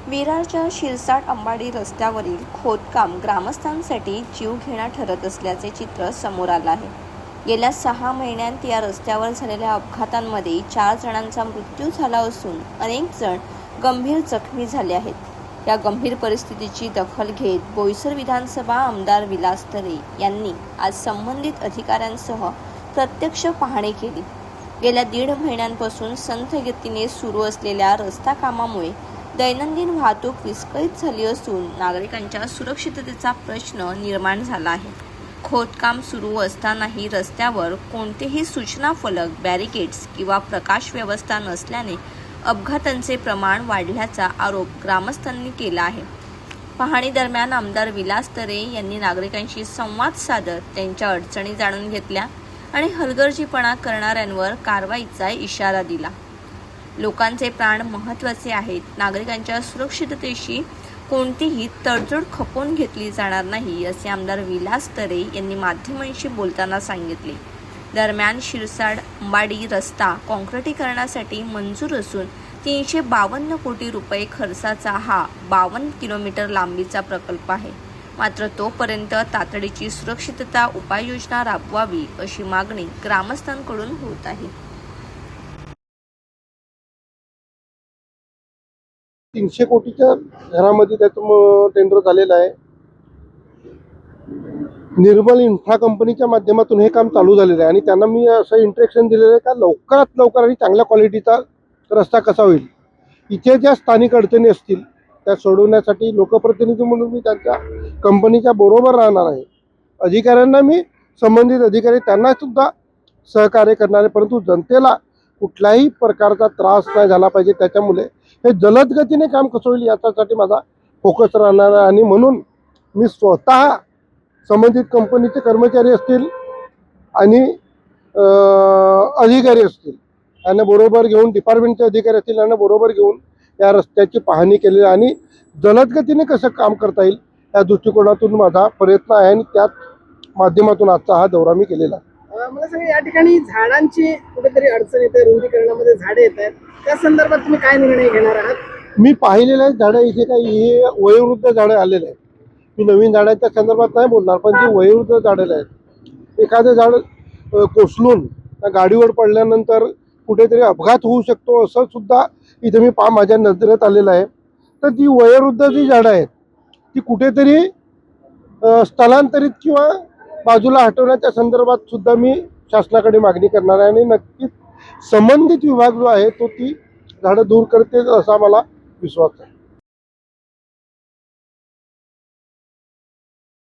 विरारच्या शिरसाट अंबाडी रस्त्यावरील खोदकाम ग्रामस्थांसाठी जीवघेणा ठरत असल्याचे चित्र समोर आलं आहे। गेल्या 6 महिन्यांत या रस्त्यावर झालेल्या अपघातांमध्ये 4 जणांचा मृत्यू झाला असून अनेक जण गंभीर जखमी झाले आहेत। या गंभीर परिस्थितीची दखल घेत बोईसर विधानसभा आमदार विलास तरे यांनी आज संबंधित अधिकाऱ्यांसह प्रत्यक्ष पाहणी केली। गेल्या 1.5 महिन्यांपासून संथ गतीने सुरू असलेल्या रस्ता कामामुळे दैनंदिन वाहतूक विस्कळीत झाली असून नागरिकांच्या सुरक्षिततेचा प्रश्न निर्माण झाला आहे। खोदकाम सुरू असतानाही रस्त्यावर कोणतेही सूचना फलक, बॅरिकेड्स किंवा प्रकाश व्यवस्था नसल्याने अपघातांचे प्रमाण वाढल्याचा आरोप ग्रामस्थांनी केला आहे। पाहणी दरम्यान आमदार विलास तरे यांनी नागरिकांशी संवाद साधत त्यांच्या अडचणी जाणून घेतल्या आणि हलगर्जीपणा करणाऱ्यांवर कारवाईचा इशारा दिला। लोकांचे प्राण महत्त्वाचे आहेत। नागरिकांच्या सुरक्षिततेशी कोणतीही तडजोड खपवून घेतली जाणार नाही, असे आमदार विलास तरे यांनी माध्यमांशी बोलताना सांगितले। दरम्यान शिरसाट अंबाडी रस्ता काँक्रिटीकरणासाठी मंजूर असून 352 कोटी रुपये खर्चाचा हा 52 किलोमीटर लांबीचा प्रकल्प आहे। मात्र तोपर्यंत तातडीची सुरक्षितता उपाययोजना राबवावी अशी मागणी ग्रामस्थांकडून होत आहे। 300 कोटीच्या घरामध्ये त्याचं टेंडर झालेलं आहे। निर्मल इन्फ्रा कंपनीच्या माध्यमातून हे काम चालू झालेलं आहे आणि त्यांना मी असं इंस्ट्रक्शन दिलेलं आहे का लवकरात लवकर आणि चांगल्या क्वालिटीचा रस्ता कसा होईल, इथे ज्या स्थानिक अडचणी असतील त्या सोडवण्यासाठी लोकप्रतिनिधी म्हणून मी त्यांच्या कंपनीच्या बरोबर राहणार आहे। अधिकाऱ्यांना मी संबंधित अधिकारी त्यांना सुद्धा सहकार्य करणार आहे, परंतु जनतेला कुठल्याही प्रकारचा त्रास नाही झाला पाहिजे, त्याच्यामुळे हे जलद गतीने काम कसं होईल याच्यासाठी माझा फोकस राहणार आहे। आणि म्हणून मी स्वतः संबंधित कंपनीचे कर्मचारी असतील आणि अधिकारी असतील यांना बरोबर घेऊन, डिपार्टमेंटचे अधिकारी असतील यांना बरोबर घेऊन या रस्त्याची पाहणी केलेली आहे आणि जलद गतीने कसं काम करता येईल या दृष्टिकोनातून माझा प्रयत्न आहे आणि त्याच माध्यमातून आजचा हा दौरा मी केलेला आहे। मला सांगा, या ठिकाणी झाडांची कुठेतरी अडचण येते, रुंदीकरणामध्ये झाडे येत आहेत, त्या संदर्भात तुम्ही काय निर्णय घेणार आहात? मी पाहिलेले आहेत झाडं, इथे काही हे वयोवृद्ध झाडं आलेले आहेत। मी नवीन झाडांच्या संदर्भात नाही बोलणार, पण जी वयोवृद्ध झाडेले आहेत, एखादं झाड कोसळून गाडीवर पडल्यानंतर कुठेतरी अपघात होऊ शकतो असं सुद्धा इथे मी माझ्या नजरेत आलेलं आहे। तर ती वयोवृद्ध जी झाडं आहेत ती कुठेतरी स्थलांतरित किंवा बाजूला हटवण्याच्या संदर्भात सुद्धा मी शासनाकडे मागणी करणार आहे आणि नक्कीच संबंधित विभाग जो आहे तो ती झाडं दूर करते असा मला विश्वास आहे।